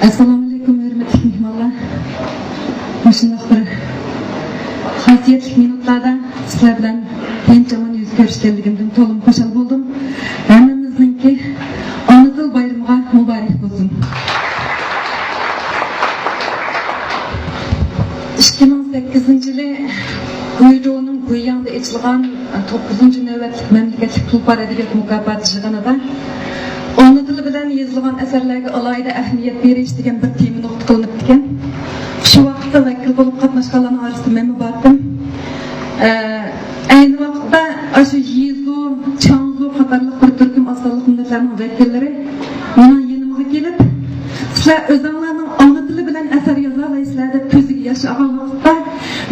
Assalamu alaikum, hürmetli mehmanlar. Şundaq bir xasiyetli minutlarda sizlar bilan tenchaman yuz ko'rishganligimdan to'lim xushal bo'ldim. Hammamizningki ona til bayramiga muborak bo'lsin. 2008-yili Guydo'ning Guyanda ochilgan 9-navbatlik mamlakatlik tulpor adabiyot mukofoti yig'inida ona tili bilan yozilgan asarlarga alohida ahamiyat berish degan bir tema nuqta qilinib ekan. Shu vaqtda vakil bo'lib qatnashganlarning orasida men bordim. Ayni vaqtda shu Yezu, Changzu qatorliq bir turkum asonliq millatlarning vakillari mening yanimga kelib, sizlar o'zinglarning ona tili bilan asar yoza olasizlar deb ko'ziga yosh olgan vaqtda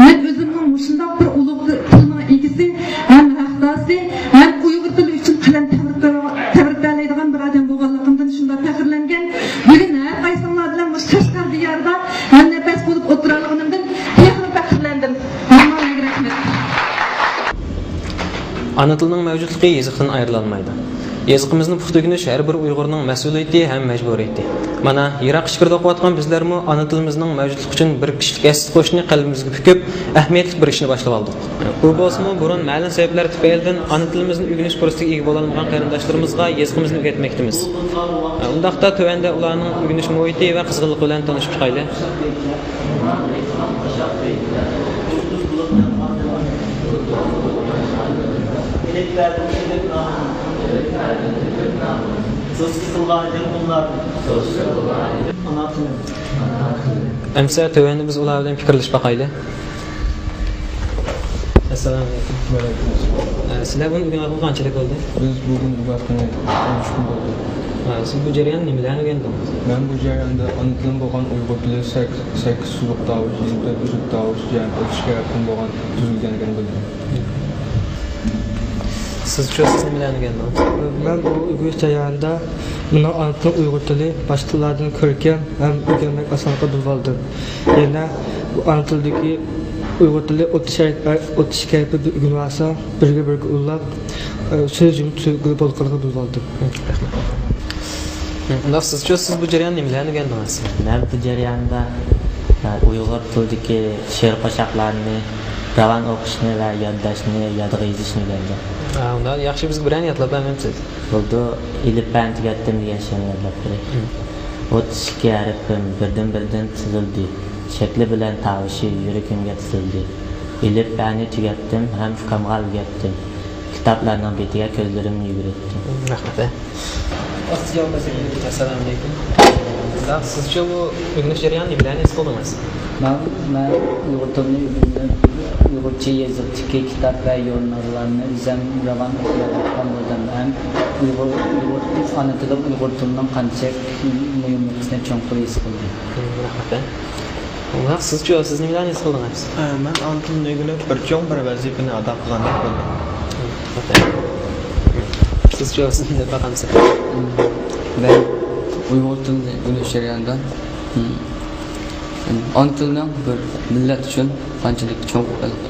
men o'zimning shundoq bir ulug' tilning egisi ham haqdasi ham Uyg'ur tili uchun qalam tabriklaydigan bir odam bo'lganligimdan shunday faxrlangan. Bugun har qaysinglar bilan Qashqar diyorida ham nafas bo'lib o'tirganligimdan faxrlandim. Hammaga rahmat. Ana tilining mavjudligi yeziqdan ayrilolmaydi. Yeziqimizni puxta o'rganish har bir Uyg'urning mas'uliyati ham majburiyati. Mana Iroq ishqirda o'qiyotgan bizlarmi ana tilimizning mavjudligi uchun bir kishilik asl qo'shni qalbimizga pukib, ahamiyatli bir ishni boshlab oldik. Bu bo'lsa-mu, burun ma'lum sabablar tufaylidan ana tilimizni o'rganish fursatiga ega bo'la olmagan qarindoshlarimizga yeziqimizni o'rgatmoqdamiz. Undaqda tövanda ularning o'rganish muhiti va qizg'inligi bilan tanishib chiqaylik. Amsa tövende biz ular bilan fikrlashib baqayli. Assalomu alaykum. Sizlar buni o'rganib qanchalik bo'ldi? Biz bugun o'rganib 13 kun bo'ldi. Siz bu jarayonni nimalarni o'rgandingiz? Men bu jarayonda ana tilim bo'lgan Uyg'ur tili 8 suluq tovush, 24 uzuk tovush, yani o'tishga yaqin bo'lgan tuzilganligini bildim. Siz nimalarni o'rgandingiz? Ben bu o'rganish jarayonida buni ana til Uyg'ur tili boshqalardan ko'rkam ham o'rganmak osonroq bo'lib oldi. Yana bu ana tildagi Uyg'ur tili o'tish kayfi o'rgansa, birga ulab so'z yumtuq bo'lib oldi. Rahmat. Siz bu jarayonni nimalarni o'rgandingiz? Men bu jarayonda Uyg'ur tilidagi she'r qo'shiqlarni ravan o'qishni va yodlashni, yodga yozishni o'rgandim. Unda yaxshi bizga birini yodlab beramiz. Bo'ldi, ilib band tugatdim degan she'rni yodlab beray. O'tishga harfim birdan tuzildi. Shakli bilan tavushi yuragimga tizildi. Ilib bandi tugatdim, ham fikromga o'rgatdim. Kitoblarning betiga ko'zlarimni yugurtdim. Rahmat. Assalomu alaykum. Sizcha bu o'rganish jarayoni bilan his qildingiz? Ben Uyg'ur tilini Uyg'urcha yozuvdagi kitob va yo'llarni izam ravan o'qiyotgan bo'ldim. Ham Uyg'ur ana tili Uyg'ur tilining qancha muhimligini cho'nqur his qildim. Rahmat. Siz nimalarni his qildingiz? Men ana tilini o'rganib bir cho'ng bir vazifani ado qilgandek bo'ldim. Sizcha siz nima bakamsiz? Ben Uyg'ur tilini o'rganish jarayonida ana tilning bir millat uchun qanchalik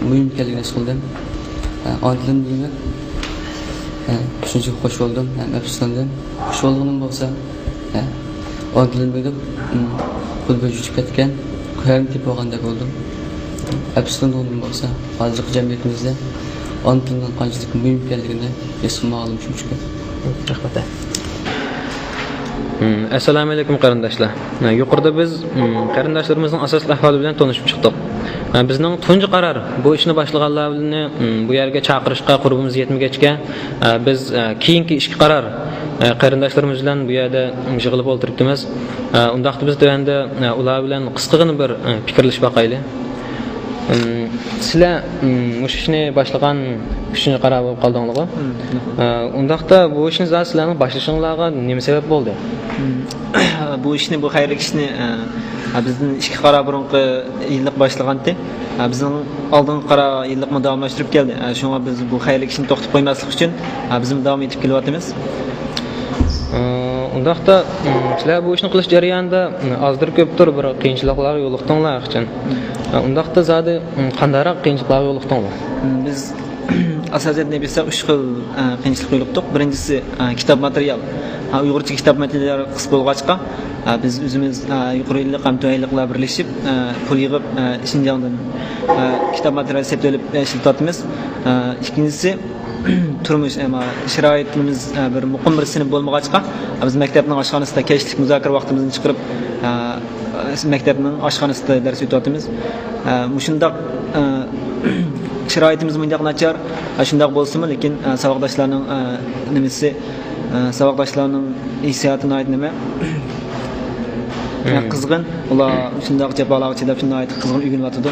muhim ekanligini his qildim. Ana tilni o'rganib shuncha xush bo'ldim, ham afsuslandim. Xush bo'lganim bo'lsa, ana tilni o'rganib qo'lga yutib ketgan, ko'rim tep olgandek bo'ldim. Afsuslanganim bo'lsa, hozirgi jamiyatimizda ana tilning qanchalik muhim ekanligini his qilmoqim shuncha. Rahmat. Assalomu alaykum qarindoshlar. Yuqorida biz qarindoshlarimizning asosli ahvoli bilan tanishib chiqdik. Bizning tunji qaror bu ishni boshlaganlar bilan bu yerga chaqirishga qurbimiz yetmagachga biz keyingi ishga qaror qarindoshlarimiz bilan bu yerda yig'ilib o'tiribmiz. Undaqda biz endi ular bilan qisqagina bir fikrlashib baqayli. Sizlar o'sha ishni boshlagan 3-chi qaror bo'lib qoldinglar-ku. Undaqda bu ishni sizlarning boshlashingizga nima sabab bo'ldi? Bu ishni, bu xayrli ishni bizning ishga qarab burunqi yillik boshlaganda bizning oldingi qaror yillikni davomlashtirib keldi. Shunga biz bu xayrli ishni to'xtatib qo'ymaslik uchun biz davom etib kelyapmiz. Undaqda sizlar bu ishni qilish jarayonida ozdir ko'pdir bir qiyinchiliklar yo'liqdinglar uchun. Undaqda zodi qandayroq qiyinchiliklar yo'liqdinglar? Biz asosan ne bilsa 3 xil qiyinchilik yo'liqdik. Birinchisi kitob material. Uyg'urcha kitob matnlari qis bo'lg'achqa biz o'zimiz yuqori yillik ham to'yliqlar birlashib pul yig'ib Shinjongdan kitob material septilib ishlatyapmiz. Ikkinchisi turmush sharoitimiz bir muqim bir sinf bo'lmag'achqa biz maktabning oshxonasida kechlik muzokara vaqtimizni chiqarib maktabning oshxonasida dars o'tyapmiz. Shundoq sharoitimiz bundoq nachar, shundoq bo'lsa-mu, lekin saboqdoshlarning nimasi saboqdoshlarning hissiyotini ayt nima? Qizg'in, ular shundoq jafolarga chidab shunday aytib qizg'in o'rganyapti.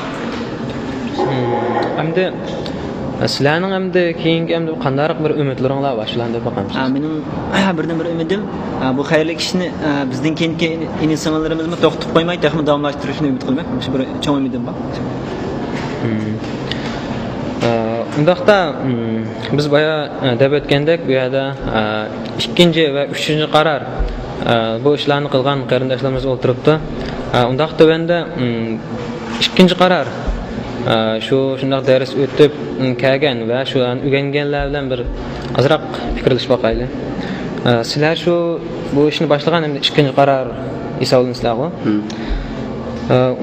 Hamda sizlarning hamda keyingi hamda qanday bir umidlaringlar bor shularni boqamiz. Mening birdan bir umidim bu xayrli ishni bizdan keyingi insonlarimizni to'xtatib qo'ymay, texnik davomlashtirishni umid qilman. Shu bir cho'ng umidim bor. Undaqda biz boya deb o'tgandek bu yerda 2 va 3 qaror bu ishlarni qilgan qarindoshlarimiz o'tiribdi. Undaq tövəndə 2 qaror shundoq dars o'tib kelgan va shularni o'rganganlar bilan bir azroq fikrlash boqayli. Sizlar shu bu ishni boshlagan hamda 2 qaror hisoblansizlar-ku.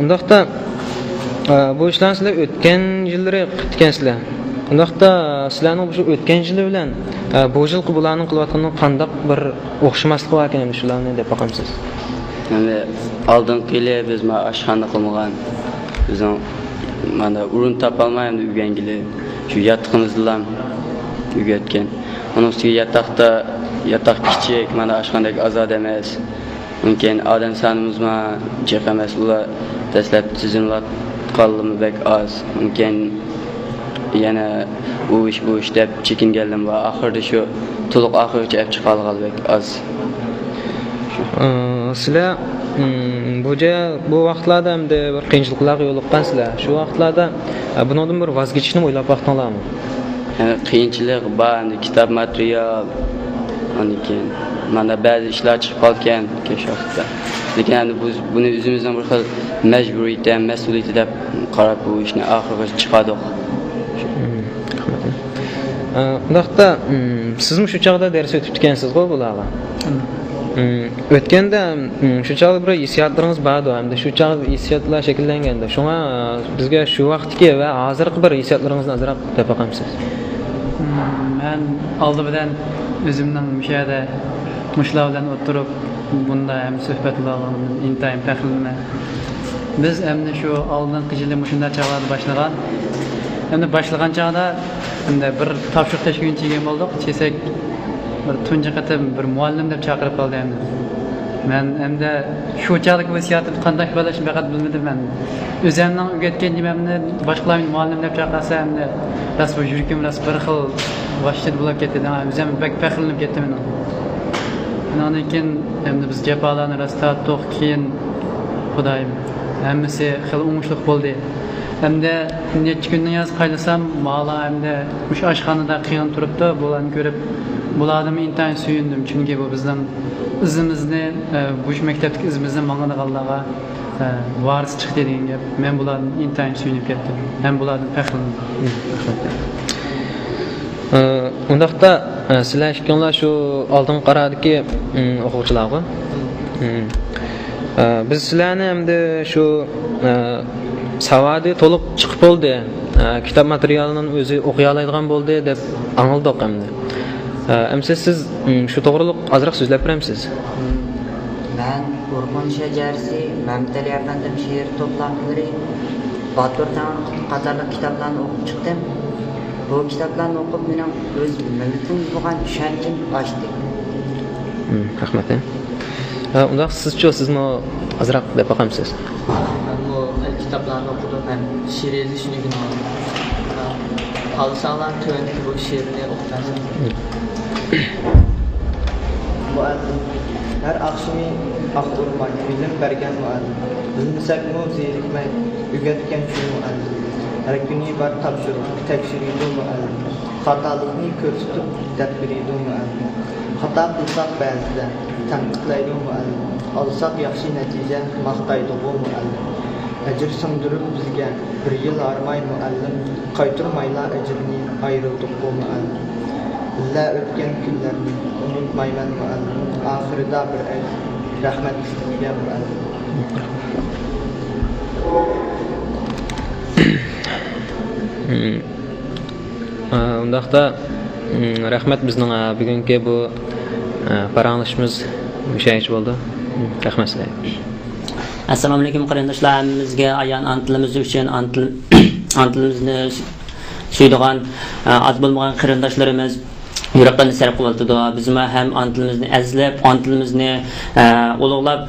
Undaqda bu ishlarni sizlar o'tgan yillari qilgansizlar. Undaqda sizlarning shu o'tgan yili bilan bu yil bularning qilayotgani qanday bir o'xshamaslik bor ekan shularni deb boqamsiz. Yani oldingi yili biz oshxona qilmagan, bizning mana urun topolmaymiz o'rgangili. Shu yataqimizdan o'rgatgan. Uning ustiga yataq kichik, mana oshxonadagi ozod emas. Mumkin odam sonimiz jiq emas, ular dastlab tizimlatganligi bek oz. Mumkin yana bu ish deb chekingandim va oxirida shu to'liq oxirigacha olib chiqolganlik oz. Sizlar bu vaqtlarda hamda bir qiyinchiliklarga yo'liqqansizlar. Shu vaqtlarda bundan bir voz kechishni o'ylab vaqtinglarmi? Yani qiyinchilik bor, kitob material, keyin mana ba'zi ishlar chiqib qolgan kechaqda. Lekin endi buni o'zimizdan bir xil majburiyat, mas'uliyat deb qarab bu ishni oxirigacha chiqardik. Undaqda sizmi shu chaqda dars o'tib ekansiz-ku bularga? O'tganda shu chaqda bir hissiyotlaringiz bordi hamda shu chaqda hissiyotlar shakllanganda. Shunga bizga shu vaqtdagi va hozirgi bir hissiyotlaringizni azroq deb boqamsiz. Men oldi bilan o'zimning mishada mushlar bilan o'tirib bunda ham suhbatlarni intayin faxrlanman. Biz endi shu oldingi yili shunday chaqlarni boshlagan. Endi boshlagan chaqda bir topshiriq tashkil qilgan bo'ldik. Chesak bir tunji qatam bir muallim deb chaqirib qoldi endi. Men endi shu chaqlik vasiyatni qanday qilishni faqat bilmadim men. O'zimning o'rgatgan nimamni boshqalarning muallim deb chaqirsa endi rasm yurkim bir xil vaqt bo'lib ketdi. O'zim bak faxrlanib ketdim. Undan keyin endi biz jafolarni rastatdik, keyin Xudoyim hammasi xil o'ngishli bo'ldi. Hamda necha kundan yoz qaylasam mala hamda o'sha oshxonada qiyin turibdi, bularni ko'rib bularni intayin suyundim, chunki bu bizning izimizni bu maktabdagi izimizni mang'anaqallarga varis chiqdi degan gap. Men bularni intayin suyunib ketdim. Men bulardan faxrlandim. Undaqda sizlar ishkanlar shu oldin qaradiki o'quvchilarga biz sizlarni hamda shu savodi to'liq chiqib bo'ldi, kitob materialining o'zi o'qiy oladigan bo'ldi deb angldik hamda. Amsa siz shu to'g'riliq ozroq so'zlab beramiz? Ben Urgun Şecersi, Mehmet Ali Efendim şiir toplantıları, Batur Dağ'ın qatarlıq kitaplarını okup çıktım. Bu kitaplarını okup benim öz mümkün bo'lgan tushunchim ochdi. Rahmat. Unda sizmi ozroq deb boqamsiz? Ben bu kitaplarını okudum, hem şiir yazışını gün aldım. Alışanlar tövendeki bu şiirini okutarsın. Muallim her akşamı aktırmak, bilim bergen muallim. Bilmesek mi zirikmek, ügetken şu muallim. Her günü bir tapşırık, tekşiriydi muallim. Hatalıkını körsütüp tedbiriydi muallim. Hata kılsak bazıda, tanıklaydı muallim. Alsak yaxşı netice, maqtaydı bu muallim. Ecir sındırıp bizge, bir yıl armay muallim. Qaytırmayla ecrini ayrıldık bu muallim. Billa o'tgan kunlarni unutmayman muallim. Oxirida bir rahmat sizga muallim. Undaqda rahmat bizning bugungi bu paranglashimiz müşahiç bo'ldi. Rahmat sizlarga. Assalomu alaykum qarindoshlar, hammamizga ayon tilimiz uchun tilimizni suydigan az bo'lmagan qarindoshlarimiz yurakdan sarf qildi. Biz ham tilimizni azlab, tilimizni ulug'lab,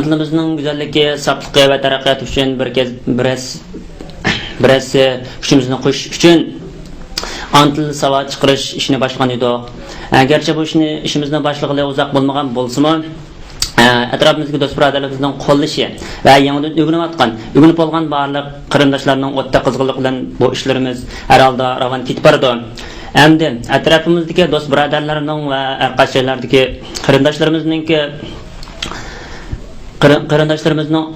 tilimizning go'zalligi, sofligi va taraqqiyoti uchun biroz kuchimizni qo'shish uchun til savad chiqarish ishini boshlagan edik. Garchi bu ishimizni boshlag'ili uzoq bo'lmagan bo'lsa-mu, atrofimizga do'st birodarlarimizning qo'llashi va yangidan o'rganib bo'lgan barliq qarindoshlarning o'tda qizg'inlik bilan bu ishlarimiz har holda ravon ketib boradi. Endi atrofimizdagi do'st birodarlarning va arkadaşlardagi qarindoshlarimizning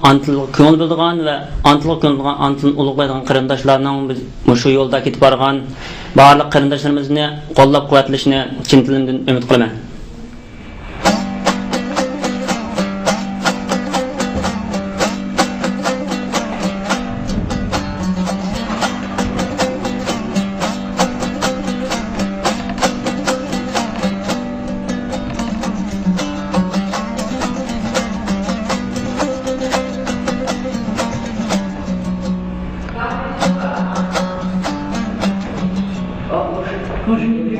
antil ko'ngil bildigan va antil ulug'laydigan qarindoshlarning biz shu yo'lda ketib borgan barliq qarindoshlarimizni qo'llab-quvvatlashni chin dilimdan umid qilaman.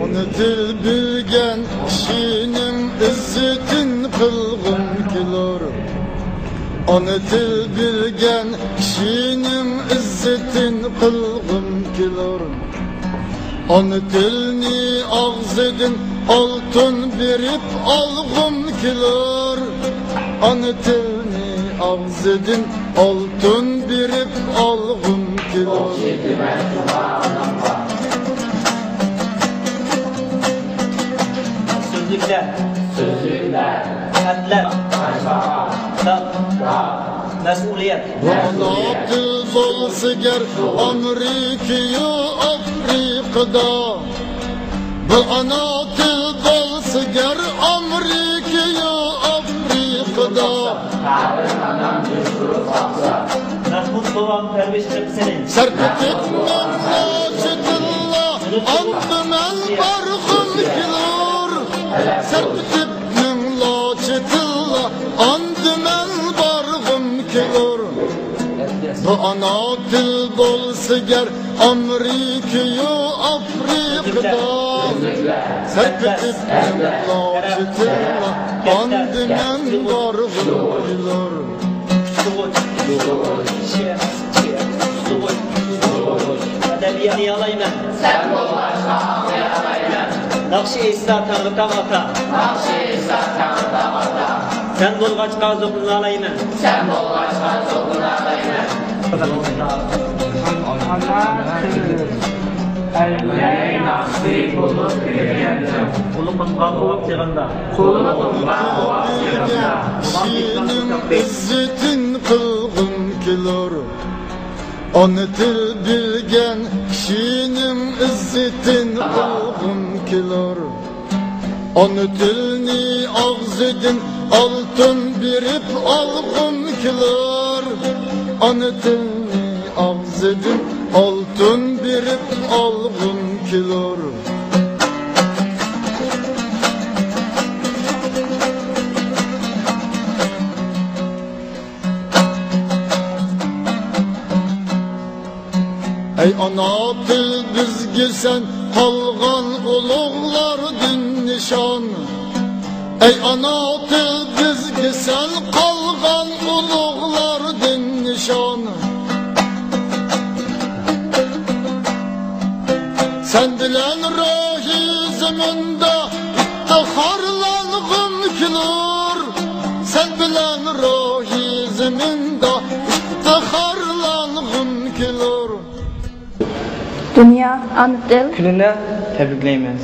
Onu dil bilgen kişinin izzetin kılgın kilor. Onu dil bilgen kişinin izzetin kılgın kilor. Onu dilni ağzedin altın verip algın kilor. Onu dilni ağzedin altın verip algın kilor. Sözlükler, hadler, mesuliyet. Anadil bolsa ger Amerika'yı Afrika'da. Bu anadil bolsa ger Amerika'yı Afrika'da. Nasıl soğan perviştirip senin? Serpet etmem nacidillah, andımen bargın kilor. Serpetip minlaçetilla andımen bargım kilor. Bu ana dil bolsa ger Amerika'yı Afrika'da. Serpetip minlaçetilla andımen bargım kilor. Edebiyatı alayım ben. Sen bol başka alayım ben. Nakşi-i-İsa Tanrı'dan ata. Sen bol başka zokunu alayım ben. Sen bol başka zokunu alayım ben. Elleği nasip olup gidiyendim. Kulumuzdan kovak çıkanda. Kişinin izzetin kılgın kilor. Onu dil bilgen kişinin izzetin kılgın kilor. Onu dilni ağzedin altın verip algın kilor. Onu dilni ağzedin altın verip algın kilor. Ey ana dil bizge sen kalgan ulug'lardin nishon. Ey ana dil bizge sen kalgan ulug'lardin nishon. Sen bilen ruhi zeminde iftiharlanğım kilor. Sen bilen ruhi zeminde iftiharlanğım kilor. Dünya Ana Dil Gününe tebriklaymiz.